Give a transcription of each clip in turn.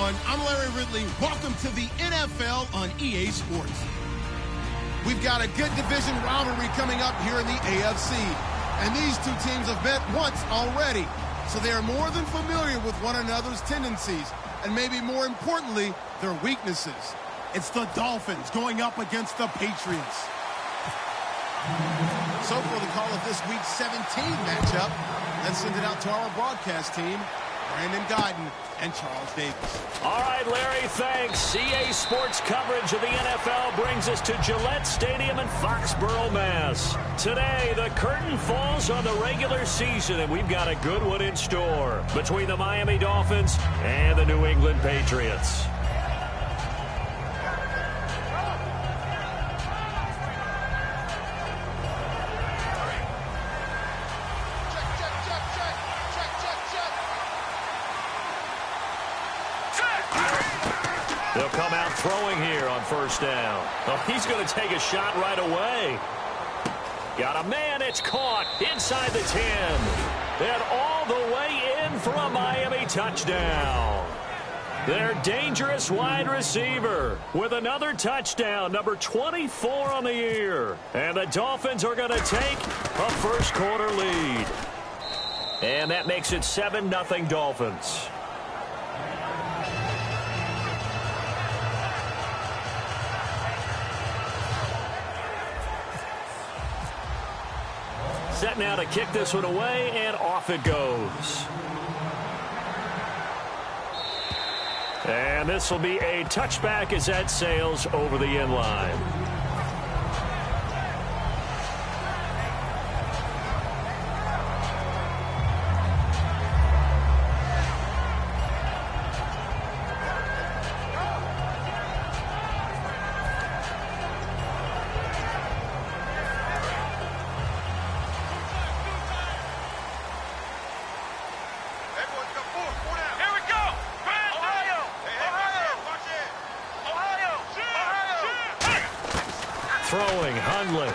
everyone. I'm Larry Ridley. Welcome to the NFL on EA Sports. We've got a good division rivalry coming up here in the AFC. And these two teams have met once already. So they are more than familiar with one another's tendencies. And maybe more importantly, their weaknesses. It's the Dolphins going up against the Patriots. So for the call of this week's 17 matchup, let's send it out to our broadcast team, Brandon Godden and Charles Davis. All right, Larry, thanks. CA Sports coverage of the NFL brings us to Gillette Stadium in Foxborough, Mass. Today, the curtain falls on the regular season, and we've got a good one in store between the Miami Dolphins and the New England Patriots. They'll come out throwing here on first down. Oh, he's going to take a shot right away. Got a man. It's caught inside the 10. And all the way in for a Miami touchdown. Their dangerous wide receiver with another touchdown, number 24 on the year. And the Dolphins are going to take a first quarter lead. And that makes it 7-0 Dolphins. Set now to kick this one away, and off it goes. And this will be a touchback as that sails over the end line. Throwing, Hundley.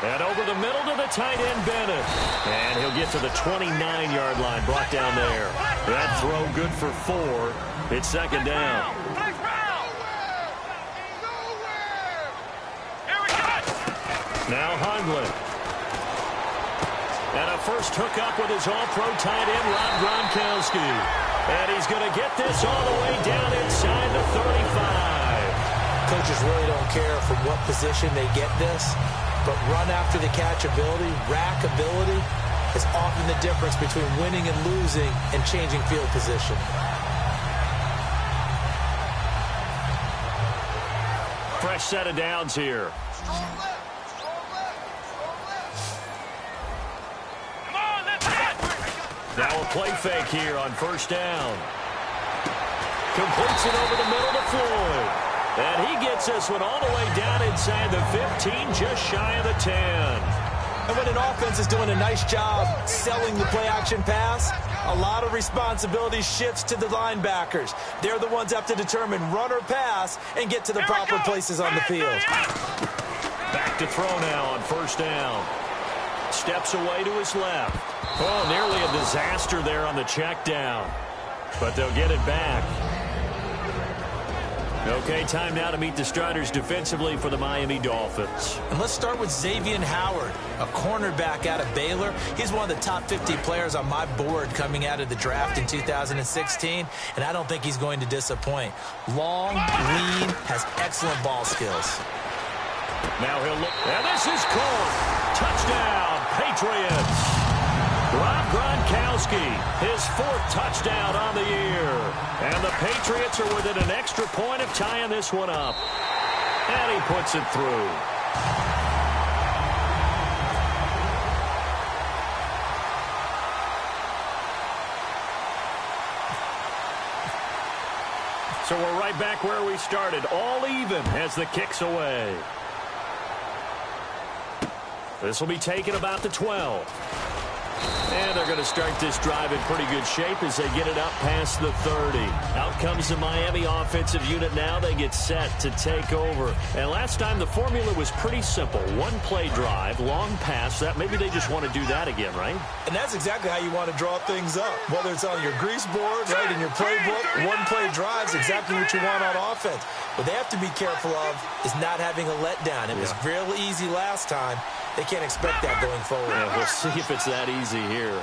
And over the middle to the tight end, Bennett. And he'll get to the 29-yard line, brought down there. That throw good for 4. It's second down. Now Hundley. And a first hookup with his all-pro tight end, Rob Gronkowski. And he's going to get this all the way down inside the 35. Coaches really don't care from what position they get this, but run after the catch ability, rack ability is often the difference between winning and losing and changing field position. Fresh set of downs here. Now a play fake here on first down. Completes it over the middle to Floyd. And he gets this one all the way down inside the 15, just shy of the 10. And when an offense is doing a nice job selling the play-action pass, a lot of responsibility shifts to the linebackers. They're the ones that have to determine run or pass and get to the proper places on the field. Back to throw now on first down. Steps away to his left. Oh, nearly a disaster there on the check down. But they'll get it back. Okay, time now to meet the starters defensively for the Miami Dolphins. And let's start with Xavier Howard, a cornerback out of Baylor. He's one of the top 50 players on my board coming out of the draft in 2016, and I don't think he's going to disappoint. Long, lean, has excellent ball skills. Now he'll look, and this is caught. Touchdown, Patriots. Rob Gronkowski, his 4th touchdown on the year. And the Patriots are within an extra point of tying this one up. And he puts it through. So we're right back where we started, all even as the kick's away. This will be taken about the 12. And they're going to start this drive in pretty good shape as they get it up past the 30. Out comes the Miami offensive unit now. They get set to take over. And last time the formula was pretty simple. One-play drive, long pass. That maybe they just want to do that again, right? And that's exactly how you want to draw things up. Whether it's on your grease board, right, in your playbook, one-play drive's exactly what you want on offense. What they have to be careful of is not having a letdown. It was real easy last time. They can't expect that going forward. Yeah, we'll see if it's that easy here.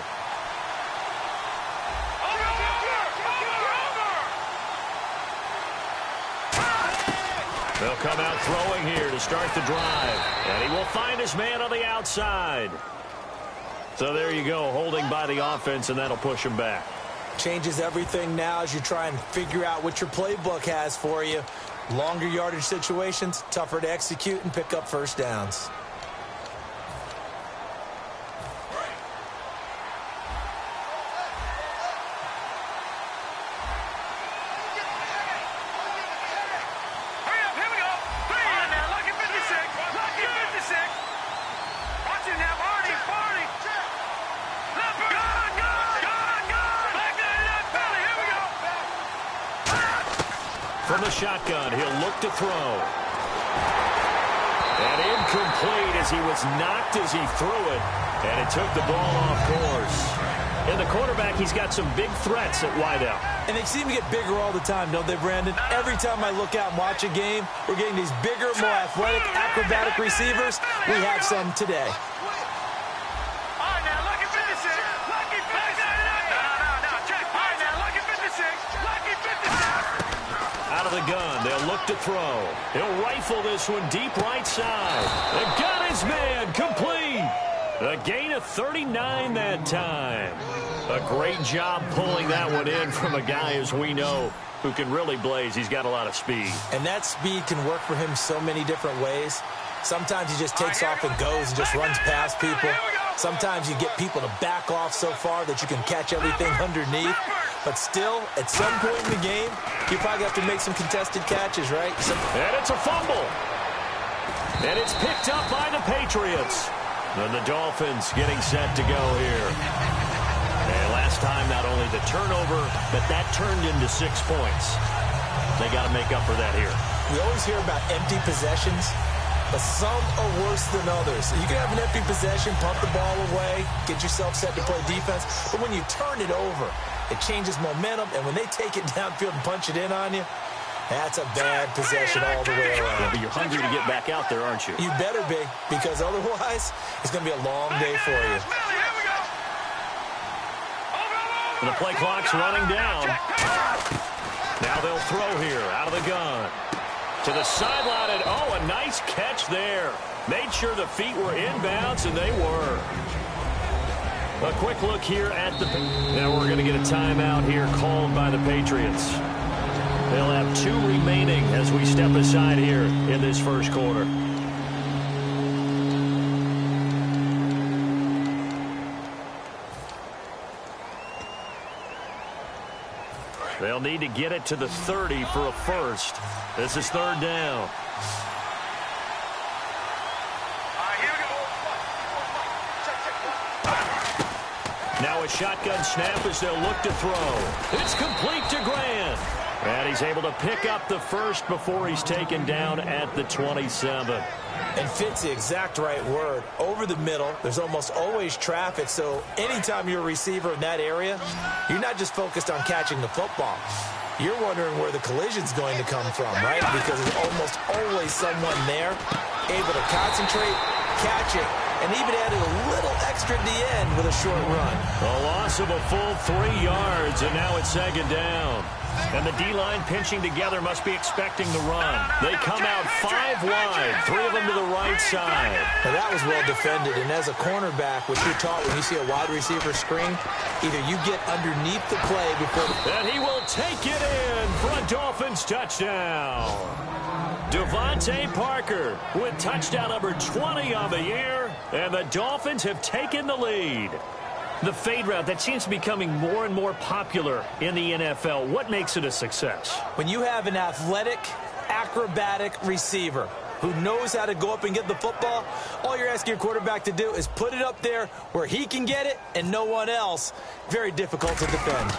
They'll come out throwing here to start the drive. And he will find his man on the outside. So there you go, holding by the offense, and that'll push him back. Changes everything now as you try and figure out what your playbook has for you. Longer yardage situations, tougher to execute and pick up first downs. From the shotgun, he'll look to throw. And incomplete as he was knocked as he threw it. And it took the ball off course. And the quarterback, he's got some big threats at wideout. And they seem to get bigger all the time, don't they, Brandon? Every time I look out and watch a game, we're getting these bigger, more athletic, acrobatic receivers. We have some today. Out of the gun, they'll look to throw. He'll rifle this one deep right side. And got his man complete. A gain of 39 that time. A great job pulling that one in from a guy, as we know, who can really blaze. He's got a lot of speed. And that speed can work for him so many different ways. Sometimes he just takes off and goes and just runs past people. Sometimes you get people to back off so far that you can catch everything underneath. But still, at some point in the game, you probably have to make some contested catches, right? And it's a fumble. And it's picked up by the Patriots. And the Dolphins getting set to go here. And last time, not only the turnover, but that turned into 6 points. They got to make up for that here. We always hear about empty possessions, but some are worse than others. You can have an empty possession, pump the ball away, get yourself set to play defense, but when you turn it over, it changes momentum, and when they take it downfield and punch it in on you, that's a bad possession all the way around. Yeah, but you're hungry to get back out there, aren't you? You better be, because otherwise, it's going to be a long day for you. And the play clock's running down. Now they'll throw here out of the gun. To the sideline, and oh, a nice catch there. Made sure the feet were inbounds, and they were. A quick look here at the... Now we're going to get a timeout here called by the Patriots. They'll have 2 remaining as we step aside here in this first quarter. They'll need to get it to the 30 for a first. This is 3rd down. Now a shotgun snap as they'll look to throw. It's complete to Grant. And he's able to pick up the first before he's taken down at the 27. And fit's the exact right word. Over the middle, there's almost always traffic, so anytime you're a receiver in that area, you're not just focused on catching the football. You're wondering where the collision's going to come from, right? Because there's almost always someone there able to concentrate, catch it, and even added a little extra at the end with a short run. A loss of a full 3 yards, and now it's 2nd down. And the D-line pinching together must be expecting the run. They come out 5 wide, 3 of them to the right side. Now that was well defended, and as a cornerback, what you're taught when you see a wide receiver screen, either you get underneath the play before... And he will take it in for a Dolphins touchdown. Devontae Parker with touchdown number 20 on the year, and the Dolphins have taken the lead. The fade route, that seems to be becoming more and more popular in the NFL. What makes it a success? When you have an athletic, acrobatic receiver who knows how to go up and get the football, all you're asking your quarterback to do is put it up there where he can get it and no one else. Very difficult to defend.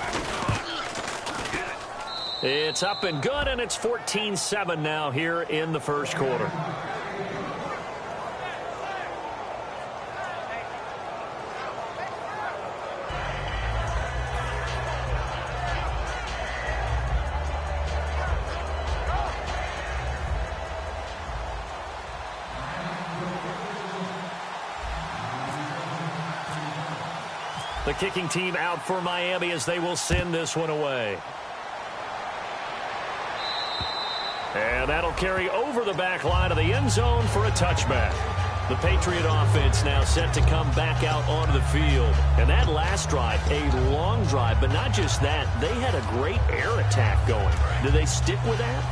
It's up and good, and it's 14-7 now here in the first quarter. The kicking team out for Miami as they will send this one away. And that'll carry over the back line of the end zone for a touchback. The Patriot offense now set to come back out onto the field. And that last drive, a long drive, but not just that. They had a great air attack going. Do they stick with that?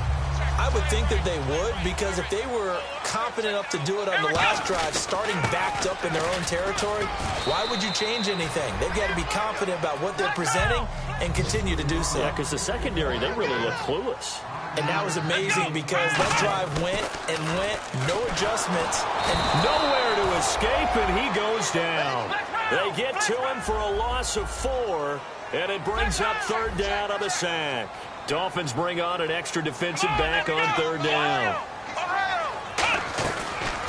I would think that they would, because if they were confident enough to do it on the last drive, starting backed up in their own territory, why would you change anything? They've got to be confident about what they're presenting and continue to do so. Yeah, because the secondary, they really look clueless. And that was amazing because that drive went and went, no adjustments. And nowhere to escape, and he goes down. They get to him for a loss of 4, and it brings up third down on the sack. Dolphins bring on an extra defensive back on third down.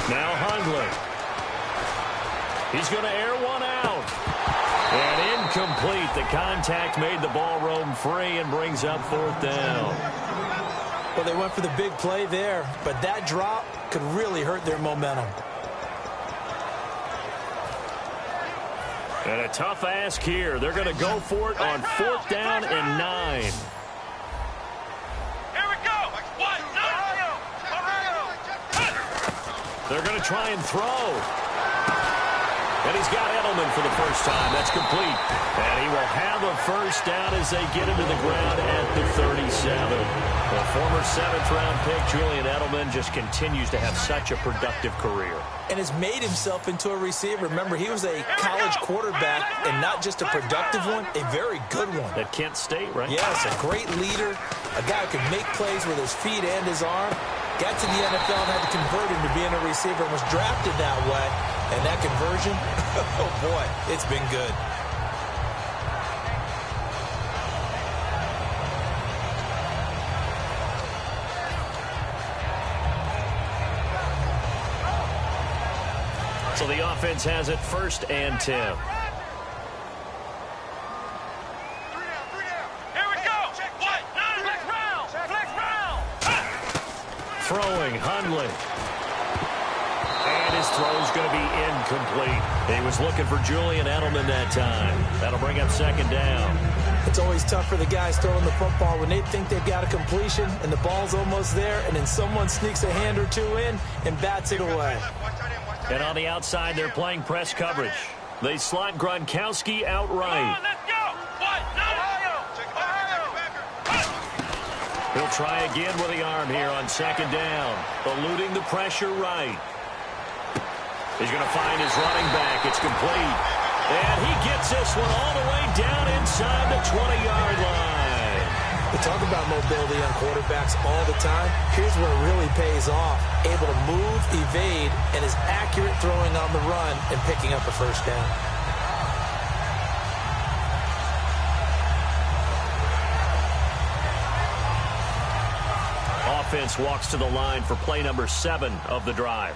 Now Hundley. He's going to air one out. And incomplete. The contact made the ball roam free and brings up fourth down. Well, they went for the big play there, but that drop could really hurt their momentum. And a tough ask here. They're going to go for it on fourth down and 9. They're going to try and throw. And he's got Edelman for the first time. That's complete. And he will have a first down as they get him to the ground at the 37. The former 7th-round pick, Julian Edelman, just continues to have such a productive career. And has made himself into a receiver. Remember, he was a college quarterback, and not just a productive one, a very good one. At Kent State, right? Yes, a great leader, a guy who can make plays with his feet and his arm. Got to the NFL and had to convert him to being a receiver and was drafted that way. And that conversion, oh boy, it's been good. So the offense has it first and 10. Throwing, Hundley. And his throw's going to be incomplete. He was looking for Julian Edelman that time. That'll bring up second down. It's always tough for the guys throwing the football when they think they've got a completion and the ball's almost there, and then someone sneaks a hand or two in and bats it away. And on the outside, they're playing press coverage. They slot Gronkowski outright. He'll try again with the arm here on second down. Eluding the pressure right. He's going to find his running back. It's complete. And he gets this one all the way down inside the 20-yard line. We talk about mobility on quarterbacks all the time. Here's where it really pays off. Able to move, evade, and is accurate throwing on the run and picking up a first down. Offense walks to the line for play number 7 of the drive.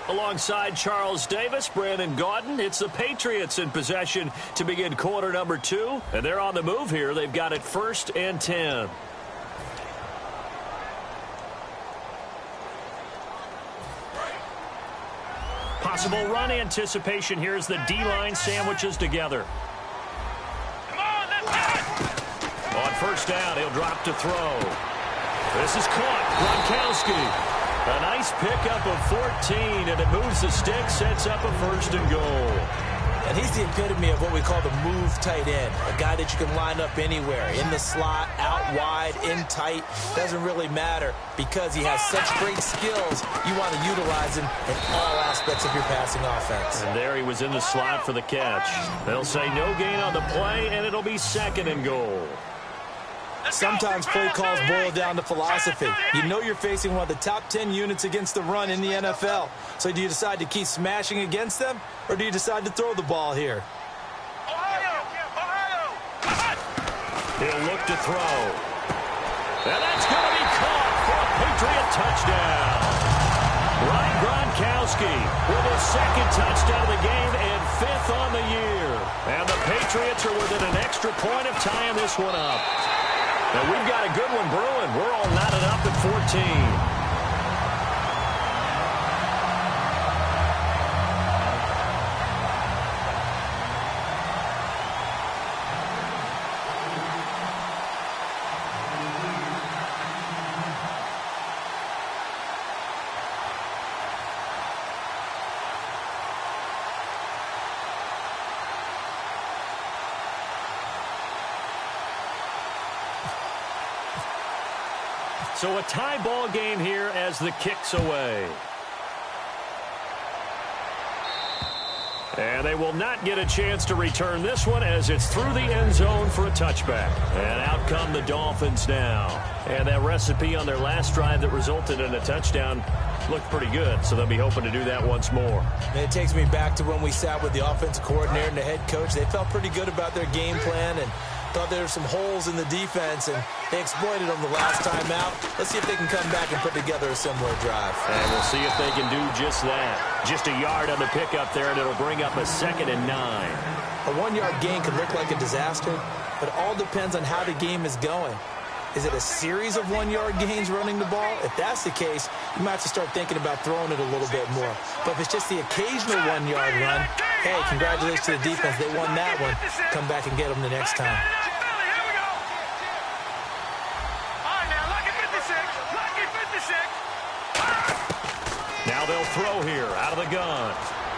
Alongside Charles Davis, Brandon Gaudin, it's the Patriots in possession to begin quarter number 2. And they're on the move here. They've got it first and 10. Possible run anticipation here as the D-line sandwiches together. On first down, he'll drop to throw. This is caught. Gronkowski. A nice pickup of 14, and it moves the stick, sets up a first and goal. And he's the epitome of what we call the move tight end, a guy that you can line up anywhere, in the slot, out wide, in tight, doesn't really matter because he has such great skills. You want to utilize him in all aspects of your passing offense. And there he was in the slot for the catch. They'll say no gain on the play, and it'll be second and goal. Sometimes play calls boil down to philosophy. You know you're facing one of the top 10 units against the run in the NFL. So do you decide to keep smashing against them, or do you decide to throw the ball here? He'll look to throw. And that's going to be caught for a Patriot touchdown. Ryan Gronkowski with his second touchdown of the game and 5th on the year. And the Patriots are within an extra point of tying this one up. And we've got a good one brewing. We're all knotted up at 14. So a tie ball game here as the kick's away. And they will not get a chance to return this one as it's through the end zone for a touchback. And out come the Dolphins now. And that recipe on their last drive that resulted in a touchdown looked pretty good, so they'll be hoping to do that once more. And it takes me back to when we sat with the offensive coordinator and the head coach. They felt pretty good about their game plan and thought there were some holes in the defense, and they exploited them the last time out. Let's see if they can come back and put together a similar drive. And we'll see if they can do just that. Just a yard on the pickup there, and it'll bring up a 2nd and 9. A 1-yard gain could look like a disaster, but it all depends on how the game is going. Is it a series of 1-yard gains running the ball? If that's the case, you might have to start thinking about throwing it a little bit more. But if it's just the occasional 1-yard run, hey, congratulations to the defense. They won that one. Come back and get them the next time. Now they'll throw here out of the gun.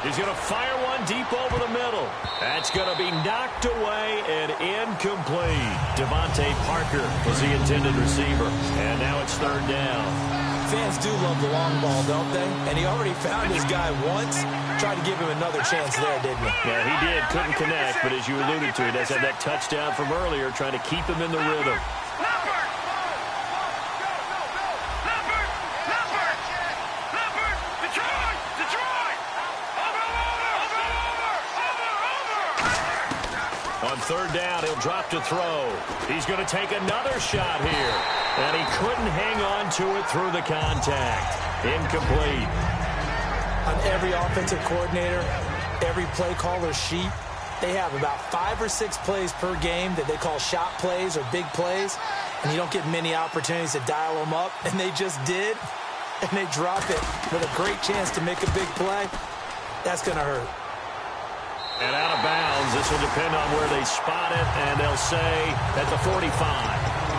He's going to fire one deep over the middle. That's going to be knocked away and incomplete. Devontae Parker was the intended receiver. And now it's 3rd down. Fans do love the long ball, don't they? And he already found his guy once. Tried to give him another chance there, didn't he? Yeah, he did. Couldn't connect, but as you alluded to, he does have that touchdown from earlier, trying to keep him in the rhythm. On 3rd down, he'll drop to throw. He's going to take another shot here. And he couldn't hang on to it through the contact. Incomplete. On every offensive coordinator, every play caller sheet, they have about 5 or 6 plays per game that they call shot plays or big plays. And you don't get many opportunities to dial them up. And they just did. And they drop it with a great chance to make a big play. That's going to hurt. And out of bounds, this will depend on where they spot it, and they'll say at the 45.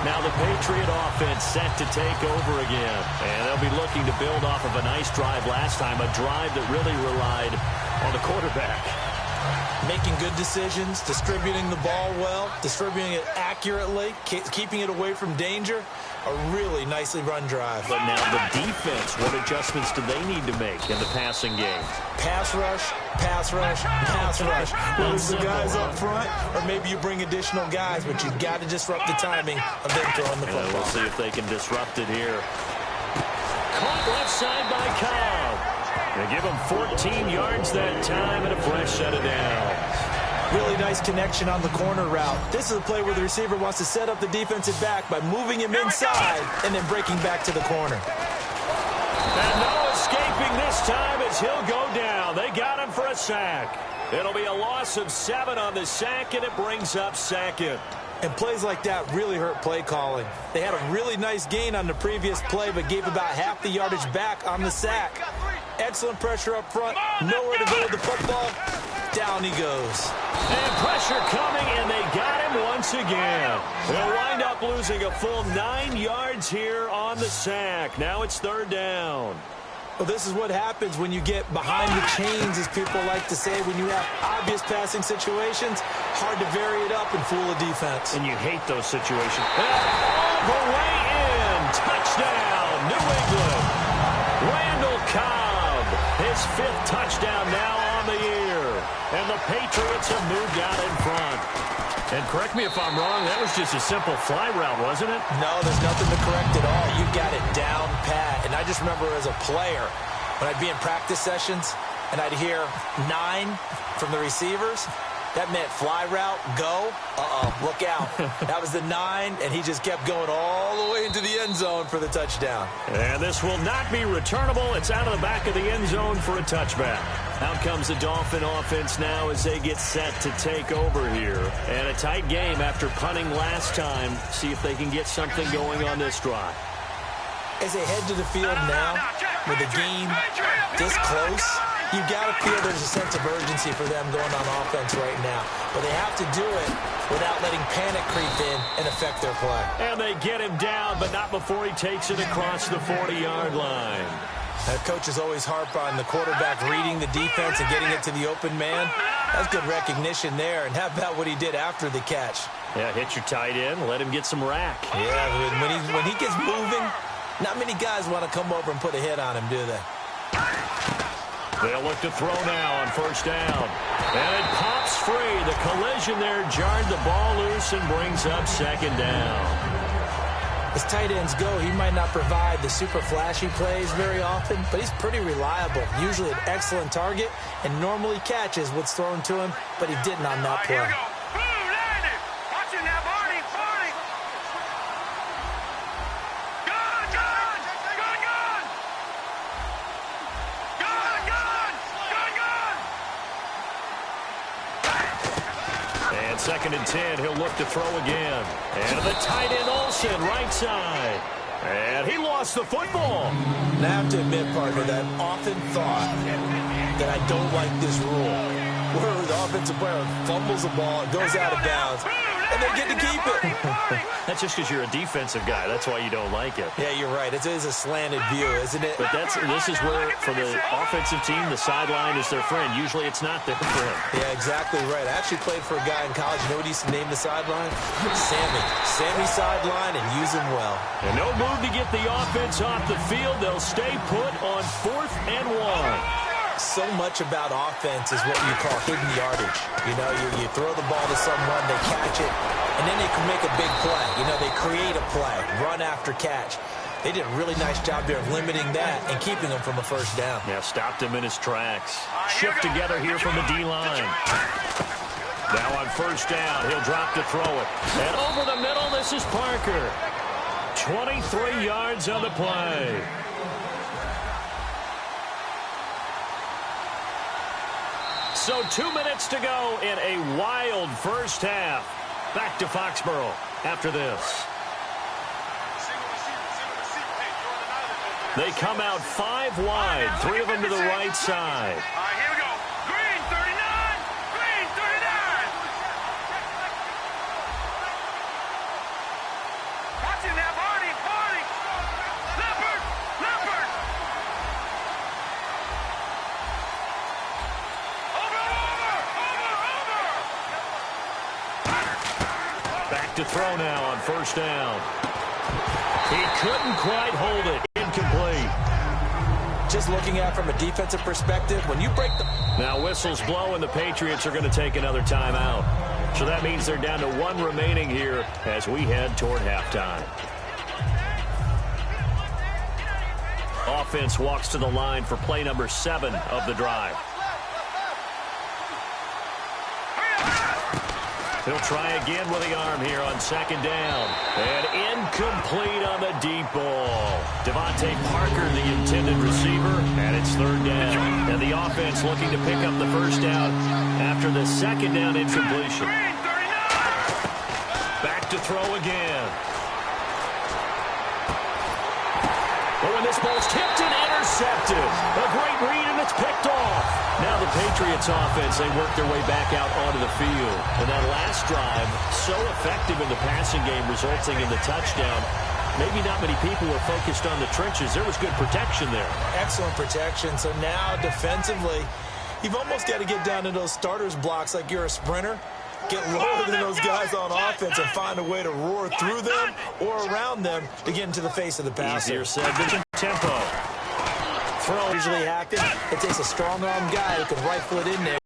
Now the Patriot offense set to take over again, and they'll be looking to build off of a nice drive last time, a drive that really relied on the quarterback. Making good decisions, distributing the ball well, distributing it accurately, keeping it away from danger. A really nicely run drive. But now the defense, what adjustments do they need to make in the passing game? Pass rush, pass rush, pass rush. Whether it's the guys up front, or maybe you bring additional guys, but you've got to disrupt the timing of them throwing the football. And we'll see if they can disrupt it here. Caught left side by Cobb. They give him 14 yards that time and a fresh set of downs. Really nice connection on the corner route. This is a play where the receiver wants to set up the defensive back by moving him inside and then breaking back to the corner. And no escaping this time as he'll go down. They got him for a sack. It'll be a loss of 7 on the sack, and it brings up 2nd. And plays like that really hurt play calling. They had a really nice gain on the previous play, but gave about half the yardage back on the sack. Excellent pressure up front. Nowhere to go with the football. Down he goes. And pressure coming, and they got him once again. They'll wind up losing a full 9 yards here on the sack. Now it's 3rd down. Well, this is what happens when you get behind the chains, as people like to say. When you have obvious passing situations, hard to vary it up and fool a defense. And you hate those situations. All the way in. Touchdown, New England. Randall Cobb, his 5th touchdown now on the year. And the Patriots have moved out in front. And correct me if I'm wrong, that was just a simple fly route, wasn't it? No, there's nothing to correct at all. You got it down pat. And I just remember as a player, when I'd be in practice sessions and I'd hear 9 from the receivers, that meant fly route, go, look out. That was the 9, and he just kept going all the way into the end zone for the touchdown. And this will not be returnable. It's out of the back of the end zone for a touchback. Out comes the Dolphin offense now as they get set to take over here. And a tight game after punting last time. See if they can get something going on this drive. As they head to the field now, with the game this close, you've got to feel there's a sense of urgency for them going on offense right now. But they have to do it without letting panic creep in and affect their play. And they get him down, but not before he takes it across the 40-yard line. Coaches always harp on the quarterback reading the defense and getting it to the open man. That's good recognition there. And how about what he did after the catch? Yeah, hit your tight end, let him get some rack. Yeah, when he gets moving, not many guys want to come over and put a hit on him, do they? They'll look to throw now on first down. And it pops free. The collision there jarred the ball loose and brings up second down. As tight ends go, he might not provide the super flashy plays very often, but he's pretty reliable. Usually an excellent target and normally catches what's thrown to him, but he didn't on that play. Second and 10, he'll look to throw again. And the tight end Olsen, right side. And he lost the football. And I have to admit, partner, that I've often thought that I don't like this rule, where the offensive player fumbles the ball, it goes out of bounds, and they get to keep it. That's just because you're a defensive guy. That's why you don't like it. Yeah, you're right. It is a slanted view, isn't it? But this is where, for the offensive team, the sideline is their friend. Usually it's not their friend. Yeah, exactly right. I actually played for a guy in college. You know what he used to name the sideline? Sammy. Sammy sideline, and use him well. And no move to get the offense off the field. They'll stay put on 4th and 1. So much about offense is what you call hidden yardage. You know, you throw the ball to someone, they catch it, and then they can make a big play. You know, they create a play, run after catch. They did a really nice job there of limiting that and keeping him from a first down. Yeah, stopped him in his tracks. Shift together here from the D-line. Now on first down, he'll drop to throw it. And over the middle, this is Parker. 23 yards on the play. So 2 minutes to go in a wild first half. Back to Foxborough after this. They come out 5 wide, 3 of them to the right side. Here we go. Green 39. Green 39. Watching that party. Leopard. Over. Back to throw now on first down. He couldn't quite hold it. Incomplete. Just looking at it from a defensive perspective, when you break the... Now whistles blow and the Patriots are going to take another timeout. So that means they're down to 1 remaining here as we head toward halftime. Offense walks to the line for play number 7 of the drive. He'll try again with the arm here on second down. And incomplete on the deep ball. Devontae Parker, the intended receiver, and it's third down. And the offense looking to pick up the first down after the second down incompletion. Back to throw again. Oh, and this ball's tipped and intercepted. A great read, and it's picked off. Now the Patriots offense, they work their way back out onto the field. And that last drive, so effective in the passing game, resulting in the touchdown. Maybe not many people were focused on the trenches. There was good protection there. Excellent protection. So now defensively, you've almost got to get down to those starters blocks like you're a sprinter. Get lower than those guys on offense and find a way to roar through them or around them to get into the face of the passer. Easier said than tempo. Throw usually happen. It takes a strong-arm guy who can rifle it in there.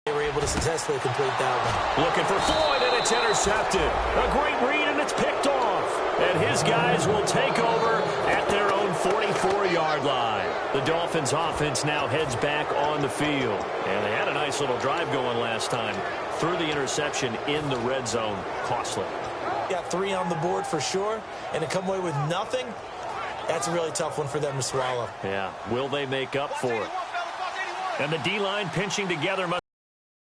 They were able to successfully complete that one. Looking for Floyd, and it's intercepted. A great read, and it's picked off. And his guys will take over at their own 44-yard line. The Dolphins' offense now heads back on the field. And they had a nice little drive going last time. Threw the interception in the red zone. Costly. Got 3 on the board for sure, and to come away with nothing, that's a really tough one for them to swallow. Yeah, will they make up for it? And the D-line pinching together.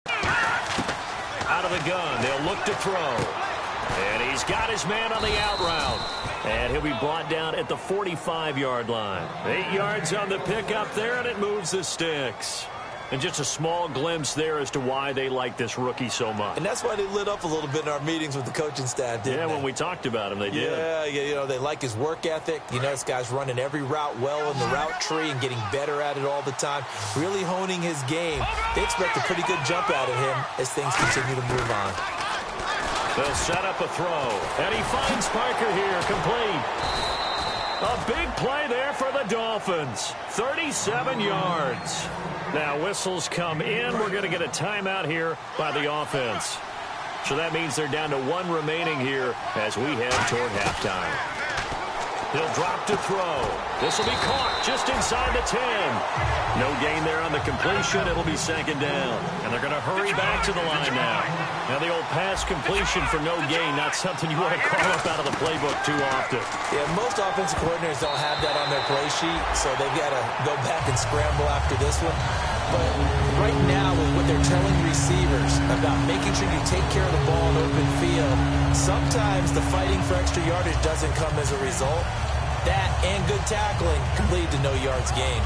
Out of the gun, they'll look to throw. And he's got his man on the out route. And he'll be brought down at the 45-yard line. 8 yards on the pickup there, and it moves the sticks. And just a small glimpse there as to why they like this rookie so much. And that's why they lit up a little bit in our meetings with the coaching staff, didn't they? When we talked about him, they did. Yeah, you know, they like his work ethic. You know, this guy's running every route well in the route tree and getting better at it all the time, really honing his game. They expect a pretty good jump out of him as things continue to move on. They'll set up a throw, and he finds Parker here, complete. A big play there for the Dolphins. 37 yards. Now whistles come in. We're going to get a timeout here by the offense. So that means they're down to 1 remaining here as we head toward halftime. He'll drop to throw. This will be caught just inside the 10. No gain there on the completion. It'll be 2nd down. And they're going to hurry back to the line now. Now the old pass completion for no gain, not something you want to call up out of the playbook too often. Yeah, most offensive coordinators don't have that on their play sheet, so they've got to go back and scramble after this one. But right now, with what they're telling receivers about making sure you take care of the ball in open field, sometimes the fighting for extra yardage doesn't come as a result. That and good tackling can lead to no yards gained.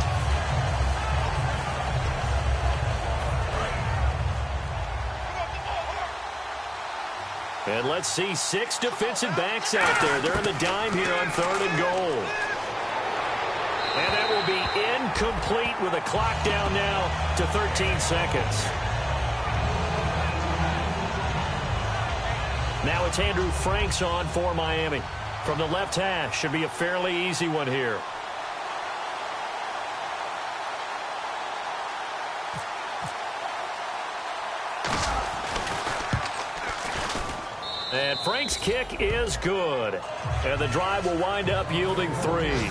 And let's see 6 defensive backs out there. They're in the dime here on 3rd and goal. And that will be incomplete with a clock down now to 13 seconds. Now it's Andrew Franks on for Miami. From the left hash, should be a fairly easy one here. And Frank's kick is good. And the drive will wind up yielding 3.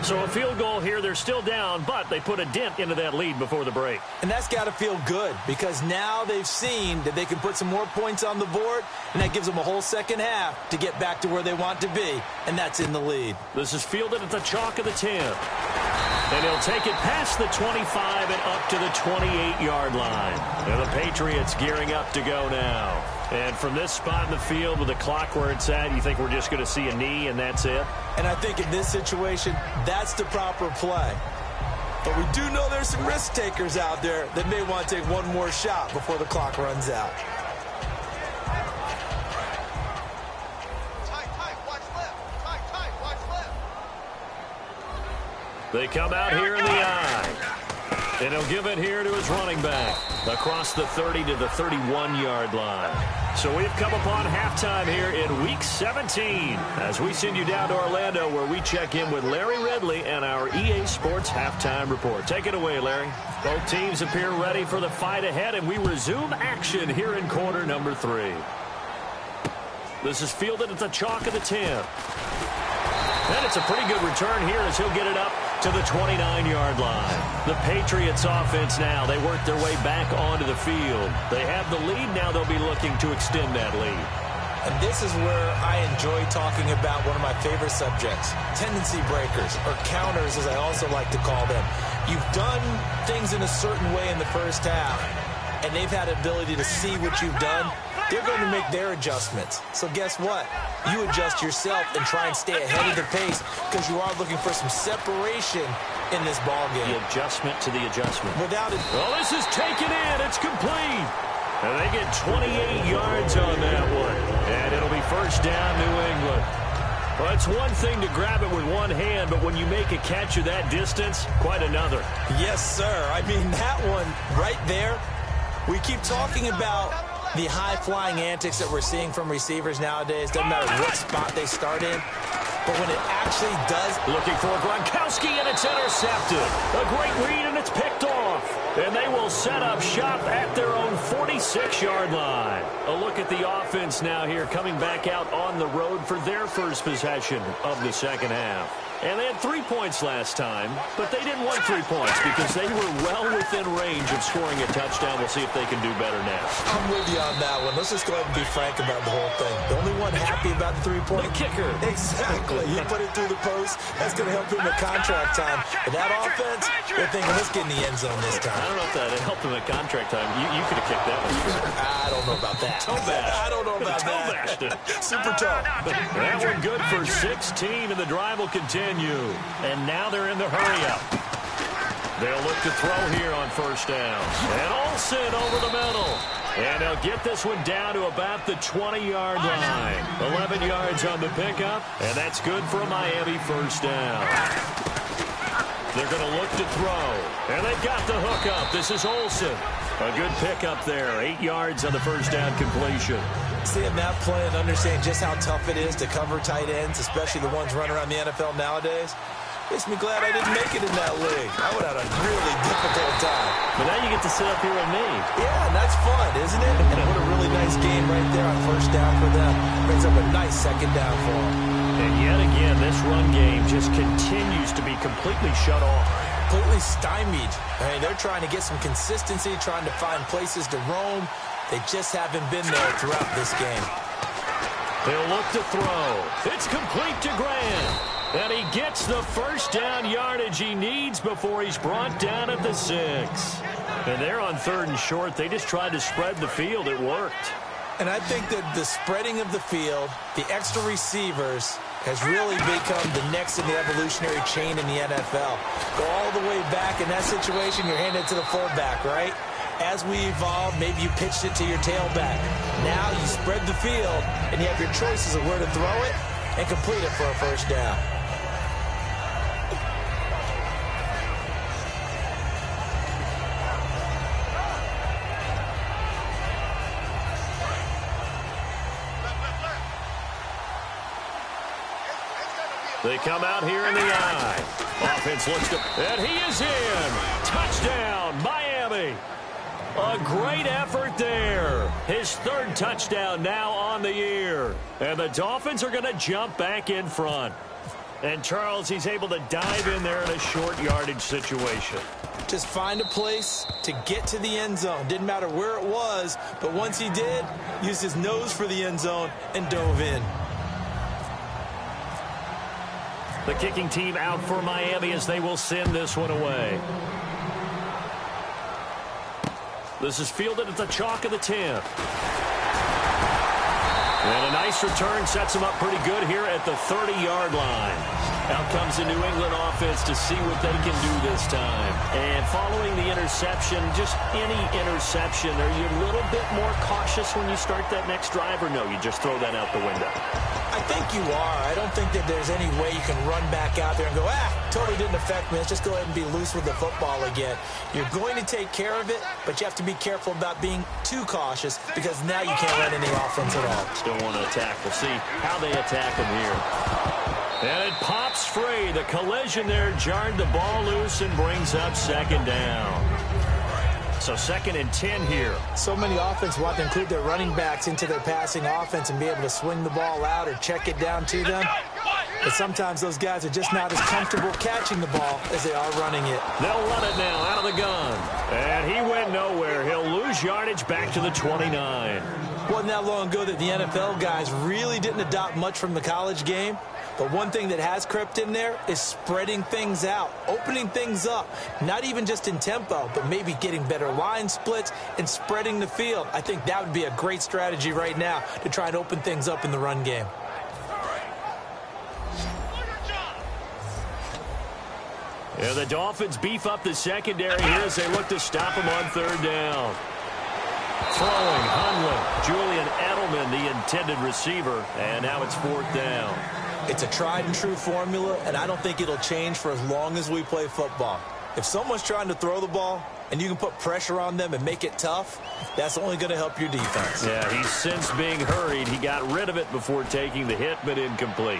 So a field goal here, they're still down, but they put a dent into that lead before the break. And that's got to feel good because now they've seen that they can put some more points on the board, and that gives them a whole second half to get back to where they want to be, and that's in the lead. This is fielded at the chalk of the 10. And he'll take it past the 25 and up to the 28-yard line. And the Patriots gearing up to go now. And from this spot in the field with the clock where it's at, you think we're just going to see a knee and that's it? And I think in this situation, that's the proper play. But we do know there's some risk takers out there that may want to take one more shot before the clock runs out. They come out here in the I. And he'll give it here to his running back across the 30 to the 31-yard line. So we've come upon halftime here in Week 17 as we send you down to Orlando where we check in with Larry Ridley and our EA Sports Halftime Report. Take it away, Larry. Both teams appear ready for the fight ahead, and we resume action here in quarter number 3. This is fielded at the chalk of the 10. And it's a pretty good return here as he'll get it up to the 29-yard line. The Patriots offense now, they work their way back onto the field. They have the lead. Now they'll be looking to extend that lead. And this is where I enjoy talking about one of my favorite subjects, tendency breakers, or counters as I also like to call them. You've done things in a certain way in the first half, and they've had the ability to see what you've done. They're going to make their adjustments. So guess what? You adjust yourself and try and stay ahead of the pace because you are looking for some separation in this ball game. The adjustment to the adjustment. Without it. Well, this is taken in. It's complete. And they get 28 yards on that one. And it'll be first down, New England. Well, it's one thing to grab it with one hand, but when you make a catch of that distance, quite another. Yes, sir. I mean, that one right there, we keep talking about the high-flying antics that we're seeing from receivers nowadays. Doesn't matter what spot they start in. but when it actually does... Looking for Gronkowski, and it's intercepted. A great read, and it's picked off. And they will set up shop at their own 46-yard line. A look at the offense now here, coming back out on the road for their first possession of the second half. And they had 3 points last time, but they didn't want 3 points because they were well within range of scoring a touchdown. We'll see if they can do better now. I'm with you on that one. Let's just go ahead and be frank about the whole thing. The only one happy about the 3-point... The kicker. Exactly. He put it through the post. That's going to help him at contract time. But that offense, they're thinking, let's get in the end zone this time. I don't know if that helped him at contract time. You could have kicked that one. I don't know about that. Toe bash. I don't know about that. Super toe. That one good for 16, and the drive will continue. And now they're in the hurry-up. They'll look to throw here on first down. And Olsen over the middle. And they'll get this one down to about the 20-yard line. 11 yards on the pickup, and that's good for a Miami first down. They're going to look to throw. And they've got the hook up. This is Olsen. A good pickup there. 8 yards on the first down completion. Seeing that play and understanding just how tough it is to cover tight ends, especially the ones running around the NFL nowadays, makes me glad I didn't make it in that league. I would have had a really difficult time. But now you get to sit up here with me. Yeah, and that's fun, isn't it? And what a really nice game right there on first down for them. Brings up a nice second down for them. And yet again, this run game just continues to be completely shut off. Completely stymied. I mean, they're trying to get some consistency, trying to find places to roam. They just haven't been there throughout this game. They'll look to throw. It's complete to Grant. And he gets the first down yardage he needs before he's brought down at the 6. And they're on 3rd and short. They just tried to spread the field. It worked. And I think that the spreading of the field, the extra receivers, has really become the next in the evolutionary chain in the NFL. Go all the way back in that situation, you're handed to the fullback, right? As we evolve, maybe you pitched it to your tailback. Now you spread the field, and you have your choices of where to throw it and complete it for a first down. They come out here in the eye. Offense looks to... And he is in. Touchdown, Miami. A great effort there. His 3rd touchdown now on the year. And the Dolphins are going to jump back in front. And Charles, he's able to dive in there in a short yardage situation. Just find a place to get to the end zone. Didn't matter where it was, but once he did, used his nose for the end zone and dove in. The kicking team out for Miami as they will send this one away. This is fielded at the chalk of the 10. And a nice return sets them up pretty good here at the 30-yard line. Out comes the New England offense to see what they can do this time. And following the interception, just any interception, are you a little bit more cautious when you start that next drive, or no, you just throw that out the window? I think you are. I don't think that there's any way you can run back out there and go, totally didn't affect me. Let's just go ahead and be loose with the football again. You're going to take care of it, but you have to be careful about being too cautious because now you can't run any offense at all. Still want to attack. We'll see how they attack them here. And it pops free. The collision there jarred the ball loose and brings up second down. So 2nd and 10 here. So many offense want to include their running backs into their passing offense and be able to swing the ball out or check it down to them. But sometimes those guys are just not as comfortable catching the ball as they are running it. They'll run it now out of the gun. And he went nowhere. He'll lose yardage back to the 29. Wasn't that long ago that the NFL guys really didn't adopt much from the college game. But one thing that has crept in there is spreading things out, opening things up, not even just in tempo, but maybe getting better line splits and spreading the field. I think that would be a great strategy right now to try and open things up in the run game. Yeah, the Dolphins beef up the secondary here as they look to stop him on 3rd down. Throwing, Hundley, Julian Edelman, the intended receiver, and now it's 4th down. It's a tried-and-true formula, and I don't think it'll change for as long as we play football. If someone's trying to throw the ball and you can put pressure on them and make it tough, that's only going to help your defense. Yeah, he's since being hurried. He got rid of it before taking the hit, but incomplete.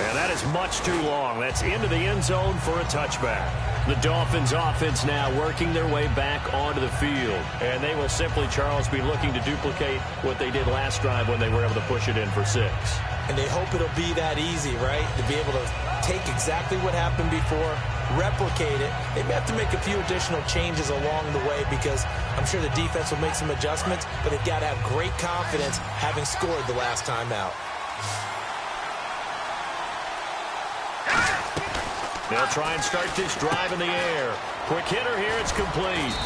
And that is much too long. That's into the end zone for a touchback. The Dolphins offense now working their way back onto the field. And they will simply, Charles, be looking to duplicate what they did last drive when they were able to push it in for 6. And they hope it'll be that easy, right? To be able to take exactly what happened before, replicate it. They may have to make a few additional changes along the way because I'm sure the defense will make some adjustments, but they've got to have great confidence having scored the last time out. They'll try and start this drive in the air. Quick hitter here, it's complete.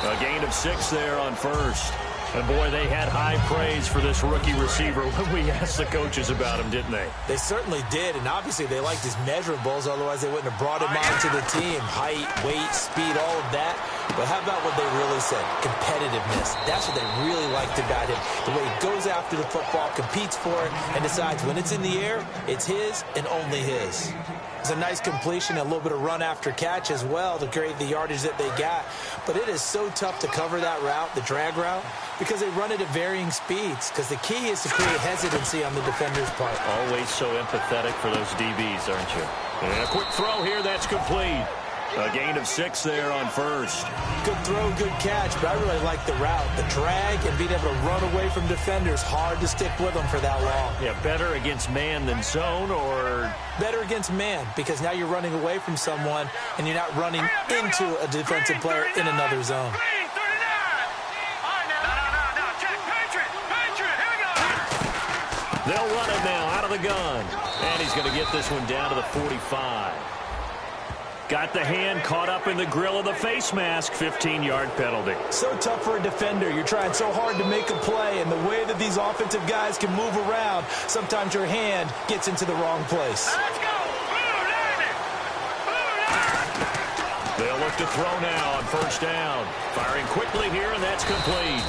A gain of 6 there on first. And, boy, they had high praise for this rookie receiver when we asked the coaches about him, didn't they? They certainly did, and obviously they liked his measurables, otherwise they wouldn't have brought him onto the team. Height, weight, speed, all of that. But how about what they really said? Competitiveness. That's what they really liked about him. The way he goes after the football, competes for it, and decides when it's in the air, it's his and only his. It's a nice completion, a little bit of run after catch as well to create the yardage that they got. But it is so tough to cover that route, the drag route, because they run it at varying speeds. Because the key is to create hesitancy on the defender's part. Always so empathetic for those DBs, aren't you? And a quick throw here, that's complete. A gain of 6 there on first. Good throw, good catch, but I really like the route. The drag and being able to run away from defenders, hard to stick with them for that long. Yeah, better against man than zone, or? Better against man, because now you're running away from someone and you're not running into a defensive player in another zone. They'll run it now out of the gun. And he's going to get this one down to the 45. Got the hand caught up in the grill of the face mask. 15-yard penalty. So tough for a defender. You're trying so hard to make a play, and the way that these offensive guys can move around, sometimes your hand gets into the wrong place. Let's go. They'll look to throw now on first down. Firing quickly here, and that's complete.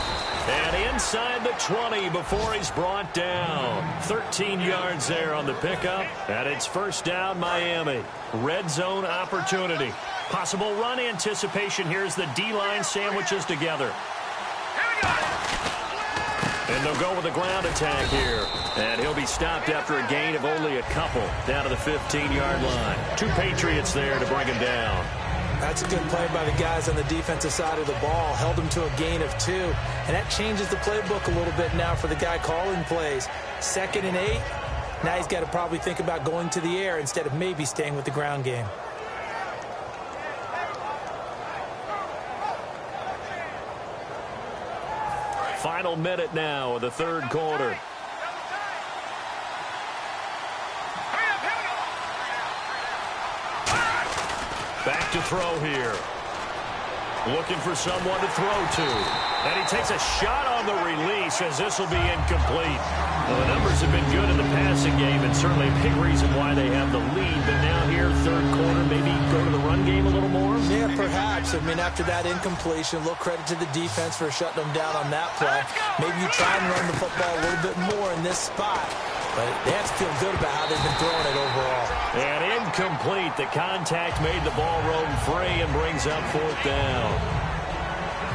And inside the 20 before he's brought down. 13 yards there on the pickup. And it's first down, Miami. Red zone opportunity. Possible run anticipation. Here's the D-line sandwiches together. And they'll go with a ground attack here. And he'll be stopped after a gain of only a couple. Down to the 15-yard line. 2 Patriots there to bring him down. That's a good play by the guys on the defensive side of the ball. Held him to a gain of 2. And that changes the playbook a little bit now for the guy calling plays. 2nd and 8. Now he's got to probably think about going to the air instead of maybe staying with the ground game. Final minute now of the third quarter. Back to throw here. Looking for someone to throw to. And he takes a shot on the release as this will be incomplete. Well, the numbers have been good in the passing game and certainly a big reason why they have the lead. But now here, third quarter, maybe go to the run game a little more? Yeah, perhaps. I mean, after that incompletion, a little credit to the defense for shutting them down on that play. Maybe you try and run the football a little bit more in this spot. But they have to feel good about how they've been throwing it overall. And incomplete. The contact made the ball roam free and brings up fourth down.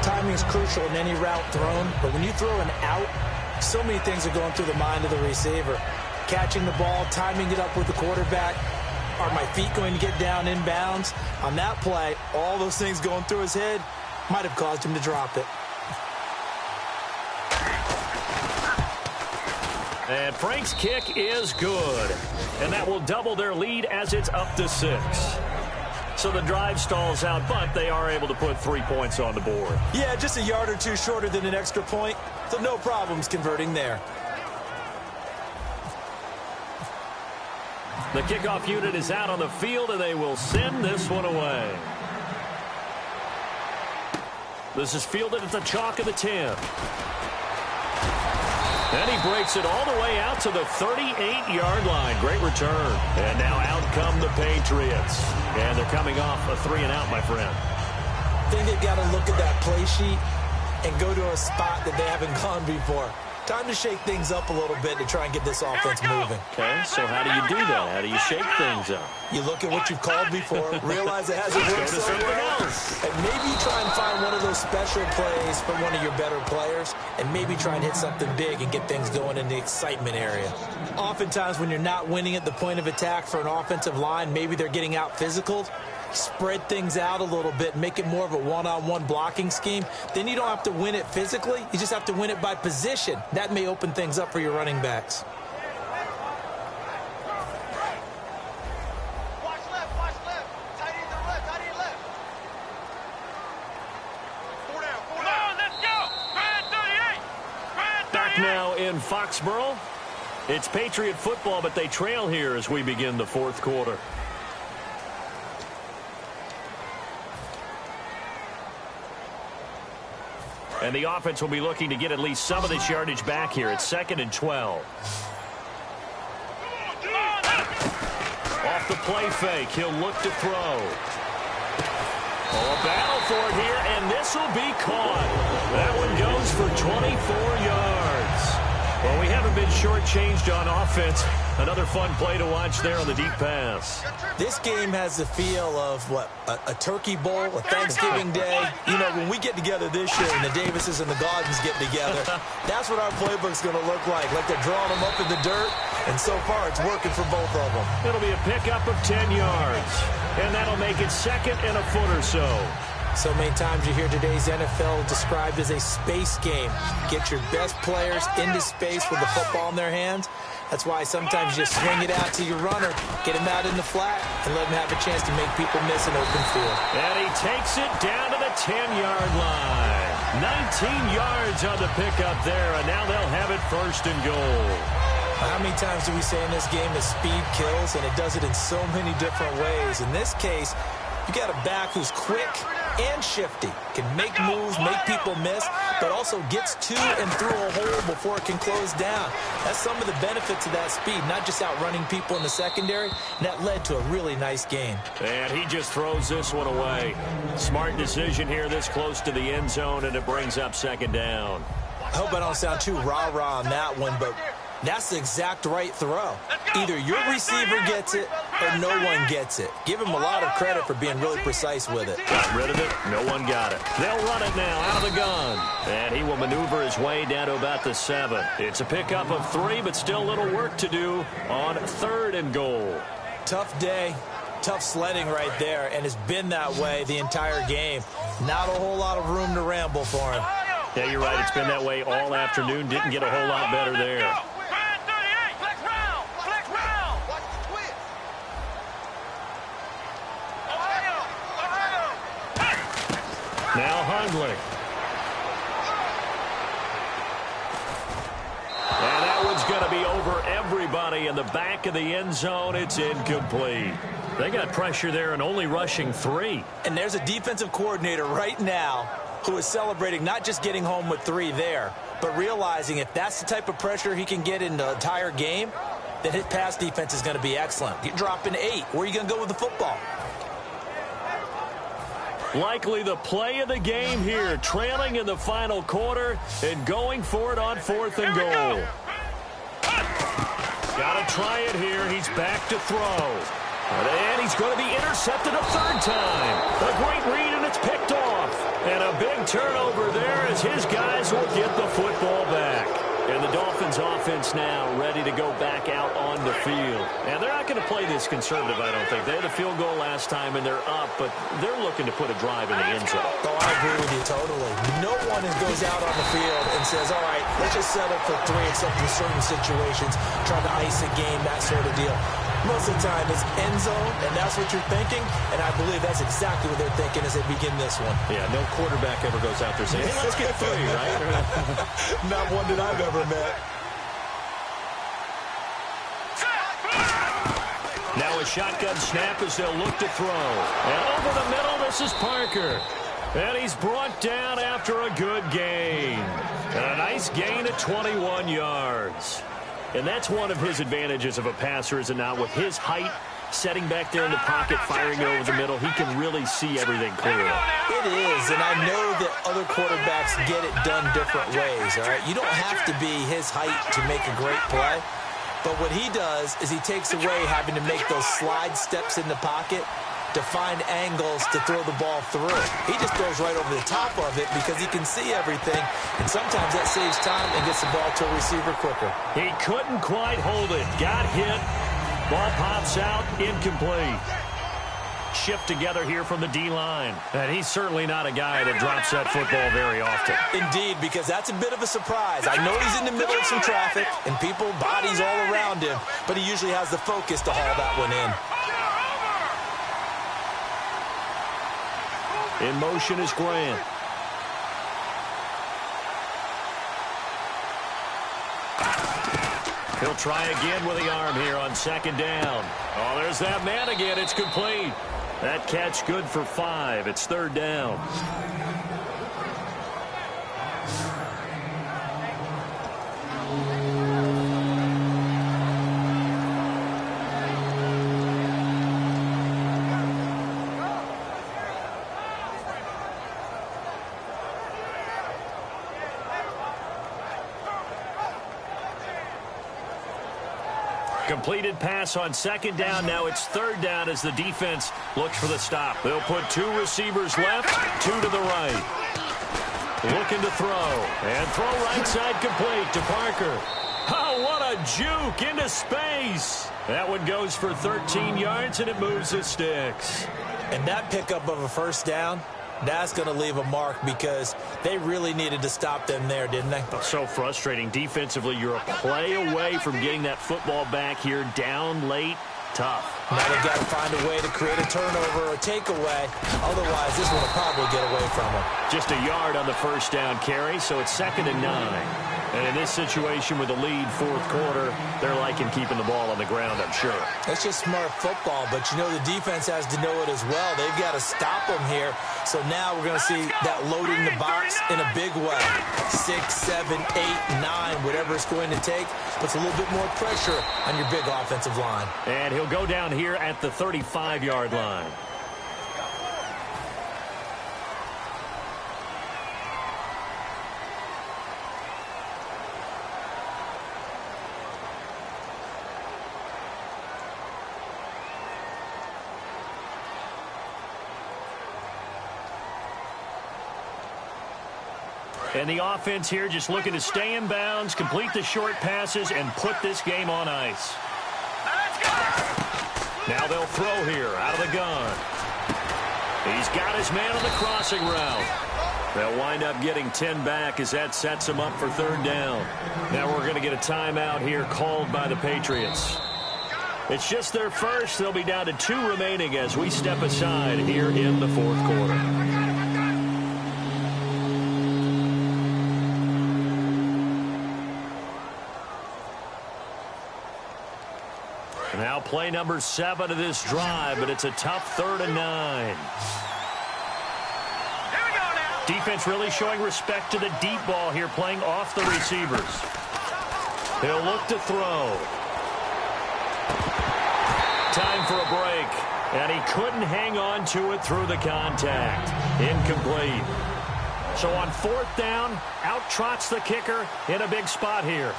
Timing is crucial in any route thrown, but when you throw an out, so many things are going through the mind of the receiver. Catching the ball, timing it up with the quarterback. Are my feet going to get down inbounds? On that play, all those things going through his head might have caused him to drop it. And Frank's kick is good. And that will double their lead as it's up to 6. So the drive stalls out, but they are able to put 3 points on the board. Yeah, just a yard or 2 shorter than an extra point, so no problems converting there. The kickoff unit is out on the field, and they will send this one away. This is fielded at the chalk of the 10. And he breaks it all the way out to the 38-yard line. Great return. And now out come the Patriots. And they're coming off a 3-and-out, my friend. I think they've got to look at that play sheet and go to a spot that they haven't gone before. Time to shake things up a little bit to try and get this offense moving. Okay, so how do you do that? How do you shake things up? You look at what you've called before, realize it hasn't worked so well, and maybe you try and find one of those special plays from one of your better players, and maybe try and hit something big and get things going in the excitement area. Oftentimes when you're not winning at the point of attack for an offensive line, maybe they're getting out physical. Spread things out a little bit, make it more of a one-on-one blocking scheme. Then you don't have to win it physically. You just have to win it by position. That may open things up for your running backs. Watch left, tight end left. 4 down. Come on, let's go. Grand 38. Back now in Foxborough. It's Patriot football, but they trail here as we begin the fourth quarter. And the offense will be looking to get at least some of this yardage back here. It's 2nd and 12. Off the play fake, he'll look to throw. Oh, a battle for it here, and this will be caught. That one goes for 24 yards. Well, we haven't been shortchanged on offense. Another fun play to watch there on the deep pass. This game has the feel of, a turkey bowl, a Thanksgiving day. You know, when we get together this year and the Davises and the Gardens get together, that's what our playbook's going to look like they're drawing them up in the dirt, and so far it's working for both of them. It'll be a pickup of 10 yards, and that'll make it 2nd and a foot or so. So many times you hear today's NFL described as a space game. Get your best players into space with the football in their hands. That's why sometimes you just swing it out to your runner, get him out in the flat, and let him have a chance to make people miss an open field. And he takes it down to the 10-yard line. 19 yards on the pickup there, and now they'll have it 1st and goal. How many times do we say in this game that speed kills, and it does it in so many different ways? In this case, you got a back who's quick and shifty, can make moves, make people miss, but also gets to and through a hole before it can close down. That's some of the benefits of that speed, not just outrunning people in the secondary, and that led to a really nice game. And he just throws this one away. Smart decision here this close to the end zone, and it brings up 2nd down. I hope I don't sound too rah-rah on that one, but that's the exact right throw. Either your receiver gets it or no one gets it. Give him a lot of credit for being really precise with it. Got rid of it. No one got it. They'll run it now out of the gun. And he will maneuver his way down to about the 7. It's a pickup of 3, but still a little work to do on 3rd and goal. Tough day. Tough sledding right there, and it's been that way the entire game. Not a whole lot of room to ramble for him. Yeah, you're right. It's been that way all afternoon. Didn't get a whole lot better there. Now Hundley. And that one's going to be over everybody in the back of the end zone. It's incomplete. They got pressure there and only rushing 3. And there's a defensive coordinator right now who is celebrating not just getting home with 3 there, but realizing if that's the type of pressure he can get in the entire game, then his pass defense is going to be excellent. You're dropping 8. Where are you going to go with the football? Likely the play of the game here, trailing in the final quarter and going for it on 4th and goal. Got to try it here. He's back to throw. And he's going to be intercepted a 3rd time. A great read, and it's picked off. And a big turnover there as his guys will get the football back. And the Dolphins offense now ready to go back out on the field. And they're not going to play this conservative, I don't think. They had a field goal last time, and they're up, but they're looking to put a drive in the end zone. Oh, I agree with you totally. No one goes out on the field and says, all right, let's just settle for 3 except in certain situations, trying to ice a game, that sort of deal. Most of the time it's end zone, and that's what you're thinking, and I believe that's exactly what they're thinking as they begin this one. Yeah, no quarterback ever goes out there saying, hey, let's get 3, right? Not one that I've ever met. Now a shotgun snap as they'll look to throw. And over the middle, this is Parker. And he's brought down after a good gain. And a nice gain at 21 yards. And that's one of his advantages of a passer, is it not? With his height, Setting back there in the pocket, firing it over the middle, he can really see everything clearly. It is, and I know that other quarterbacks get it done different ways, all right? You don't have to be his height to make a great play, but what he does is he takes away having to make those slide steps in the pocket to find angles to throw the ball through. He just throws right over the top of it because he can see everything, and sometimes that saves time and gets the ball to a receiver quicker. He couldn't quite hold it. Got hit. Ball pops out, incomplete. Shift together here from the D-line. And he's certainly not a guy that drops that football very often. Indeed, because that's a bit of a surprise. I know he's in the middle of some traffic and people, bodies all around him, but he usually has the focus to haul that one in. In motion is Grant. He'll try again with the arm here on second down. Oh, there's that man again. It's complete. That catch good for 5. It's third down. Completed pass on second down. Now it's third down as the defense looks for the stop. They'll put 2 receivers left, 2 to the right. Looking to throw. And throw right side complete to Parker. Oh, what a juke into space. That one goes for 13 yards, and it moves the sticks. And that pickup of a first down, that's going to leave a mark because they really needed to stop them there, didn't they? So frustrating. Defensively, you're a play away from getting that football back here down late. Tough. Now they've got to find a way to create a turnover or takeaway. Otherwise, this one will probably get away from them. Just a yard on the first down carry, so it's 2nd and 9. And in this situation with the lead, fourth quarter, they're liking keeping the ball on the ground, I'm sure. That's just smart football, but you know the defense has to know it as well. They've got to stop them here. So now we're going to see that loading the box in a big way. 6, 7, 8, 9, whatever it's going to take, puts a little bit more pressure on your big offensive line. And he'll go down here at the 35-yard line. And the offense here just looking to stay in bounds, complete the short passes, and put this game on ice. Now they'll throw here out of the gun. He's got his man on the crossing route. They'll wind up getting 10 back as that sets them up for third down. Now we're going to get a timeout here called by the Patriots. It's just their first. They'll be down to 2 remaining as we step aside here in the fourth quarter. Now play number 7 of this drive, but it's a tough 3rd and 9. Defense really showing respect to the deep ball here, playing off the receivers. He'll look to throw. Time for a break, and he couldn't hang on to it through the contact. Incomplete. So on 4th down, out trots the kicker in a big spot here.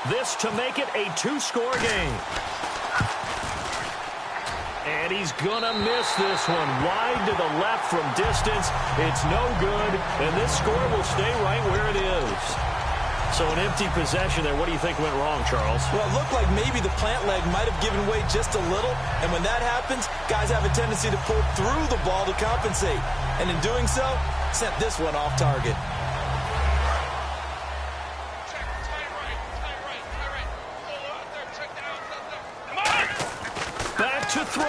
This to make it a 2-score game. And he's going to miss this one. Wide to the left from distance. It's no good, and this score will stay right where it is. So an empty possession there. What do you think went wrong, Charles? Well, it looked like maybe the plant leg might have given way just a little, and when that happens, guys have a tendency to pull through the ball to compensate. And in doing so, sent this one off target. To throw.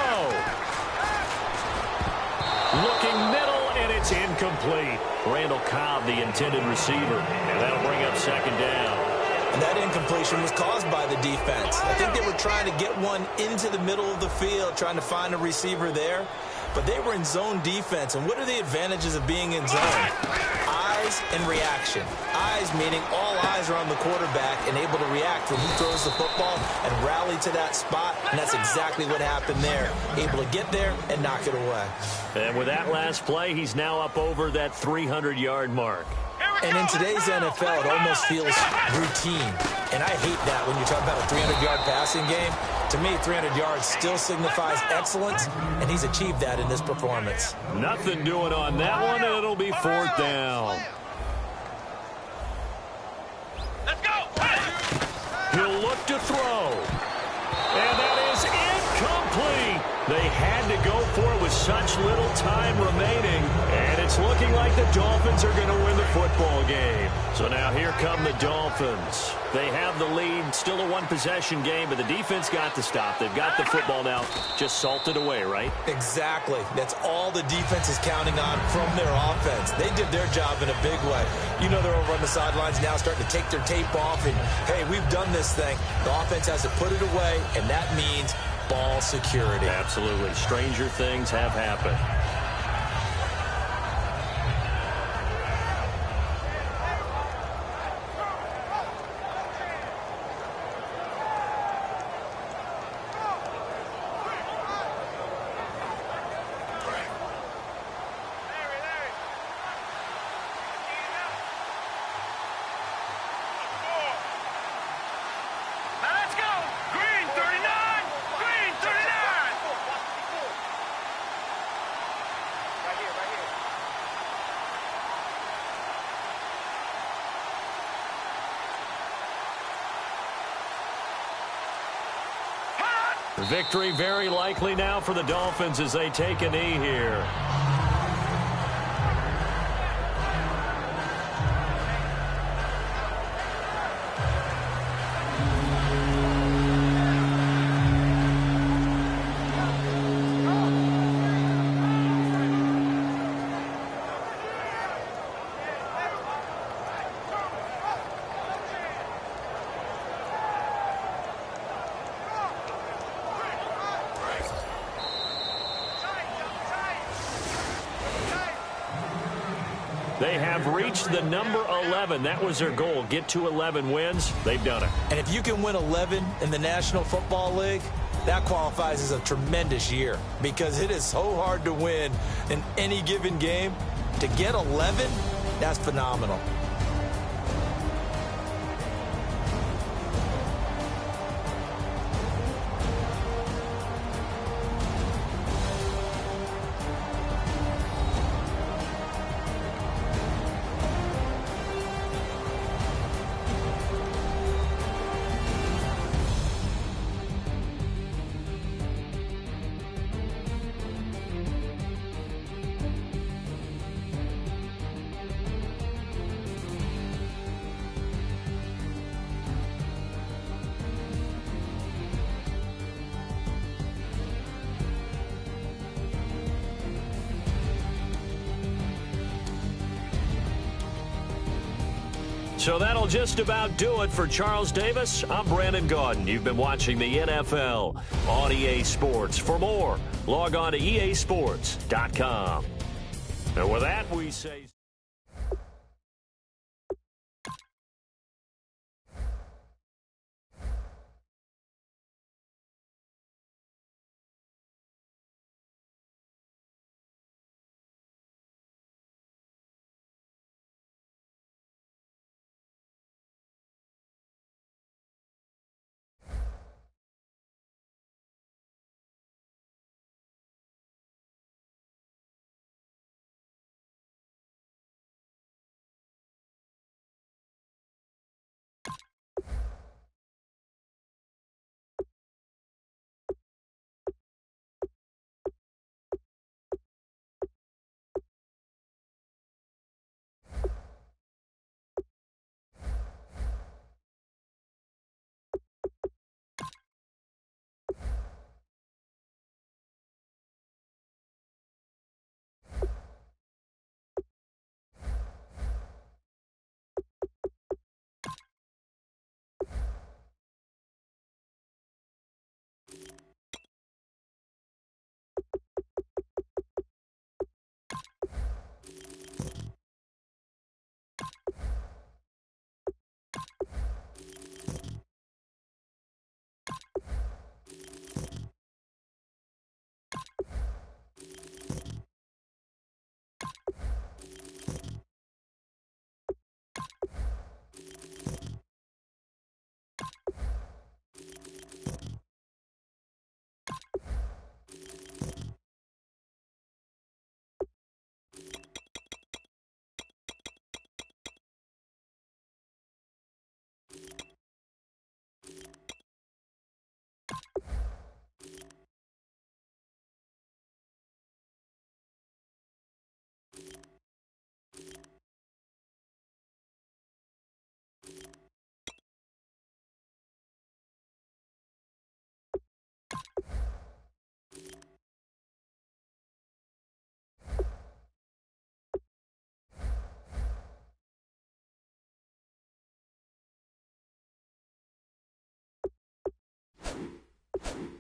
Looking middle, and it's incomplete. Randall Cobb, the intended receiver. And that'll bring up 2nd down. And that incompletion was caused by the defense. I think they were trying to get one into the middle of the field, trying to find a receiver there. But they were in zone defense. And what are the advantages of being in zone? Eyes eyes and reaction. Eyes meaning all eyes are on the quarterback and able to react when he throws the football and rally to that spot, and that's exactly what happened there. Able to get there and knock it away. And with that last play, he's now up over that 300-yard mark. And in today's NFL, it almost feels routine. And I hate that when you're talking about a 300-yard passing game. To me, 300 yards still signifies excellence, and he's achieved that in this performance. Nothing doing on that one, and it'll be 4th down. Let's go. He'll look to throw. And that is incomplete. They had to go for it with such little time remaining. And it's looking like the Dolphins are going to win the football game. So now here come the Dolphins. They have the lead, still a one-possession game, but the defense got to stop. They've got the football now, just salted away, right? Exactly. That's all the defense is counting on from their offense. They did their job in a big way. You know they're over on the sidelines now starting to take their tape off, and, hey, we've done this thing. The offense has to put it away, and that means ball security. Absolutely. Stranger things have happened. Victory very likely now for the Dolphins as they take a knee here. They have reached the number 11. That was their goal, get to 11 wins. They've done it. And if you can win 11 in the National Football League, that qualifies as a tremendous year because it is so hard to win in any given game. To get 11, that's phenomenal. So that'll just about do it for Charles Davis. I'm Brandon Gaudin. You've been watching the NFL on EA Sports. For more, log on to easports.com. And with that, we say... you.